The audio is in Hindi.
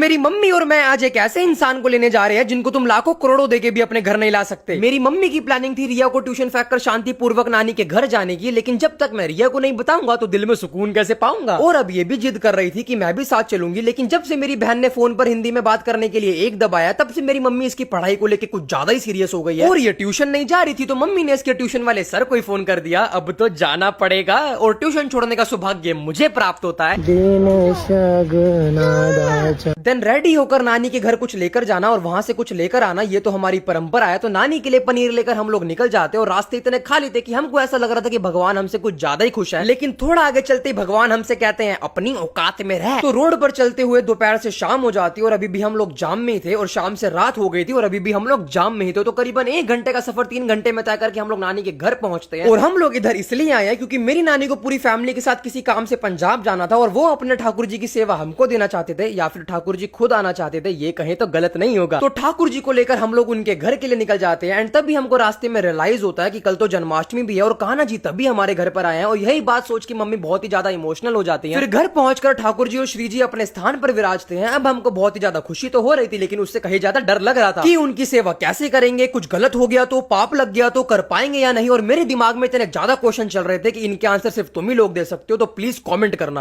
मेरी मम्मी और मैं आज एक ऐसे इंसान को लेने जा रहे हैं जिनको तुम लाखों करोड़ों देके भी अपने घर नहीं ला सकते। मेरी मम्मी की प्लानिंग थी रिया को ट्यूशन फेंक कर शांति पूर्वक नानी के घर जाने की, लेकिन जब तक मैं रिया को नहीं बताऊंगा तो दिल में सुकून कैसे पाऊंगा। और अब ये भी जिद कर रही थी कि मैं भी साथ चलूंगी, लेकिन जब से मेरी बहन ने फोन पर हिंदी में बात करने के लिए एक दबाया तब से मेरी मम्मी इसकी पढ़ाई को लेकर कुछ ज्यादा ही सीरियस हो गई है। और ये ट्यूशन नहीं जा रही थी तो मम्मी ने इसके ट्यूशन वाले सर को ही फोन कर दिया, अब तो जाना पड़ेगा और ट्यूशन छोड़ने का सौभाग्य मुझे प्राप्त होता है। देन रेडी होकर नानी के घर कुछ लेकर जाना और वहां से कुछ लेकर आना, ये तो हमारी परंपरा है। तो नानी के लिए पनीर लेकर हम लोग निकल जाते और रास्ते इतने खाली थे कि हमको ऐसा लग रहा था कि भगवान हमसे कुछ ज्यादा ही खुश है। लेकिन थोड़ा आगे चलते ही भगवान हमसे कहते हैं अपनी औकात में रह। तो रोड पर चलते हुए दोपहर से शाम हो जाती और अभी भी हम लोग जाम में ही थे और शाम से रात हो गई थी और अभी भी हम लोग जाम में ही थे। तो करीबन 1 घंटे का सफर 3 घंटे में तय करके हम लोग नानी के घर पहुंचते हैं। और हम लोग इधर इसलिए आए हैं क्योंकि मेरी नानी को पूरी फैमिली के साथ किसी काम से पंजाब जाना था और वो अपने ठाकुर जी की सेवा हमको देना चाहते थे, या फिर ठाकुर जी खुद आना चाहते थे, ये कहें तो गलत नहीं होगा। तो ठाकुर जी को लेकर हम लोग उनके घर के लिए निकल जाते हैं एंड तभी हमको रास्ते में रियलाइज होता है कि कल तो जन्माष्टमी भी है और कान्हा जी तभी हमारे घर पर आए हैं। और यही बात सोच के मम्मी बहुत ही ज्यादा इमोशनल हो जाती है। फिर घर पहुंचकर ठाकुर जी और श्री जी अपने स्थान पर विराजते हैं। अब हमको बहुत ही ज्यादा खुशी तो हो रही थी, लेकिन उससे कहीं ज्यादा डर लग रहा था कि उनकी सेवा कैसे करेंगे, कुछ गलत हो गया तो, पाप लग गया तो कर पाएंगे या नहीं। और मेरे दिमाग में इतने ज्यादा क्वेश्चन चल रहे थे कि इनके आंसर सिर्फ तुम ही लोग दे सकते हो, तो प्लीज कॉमेंट करना।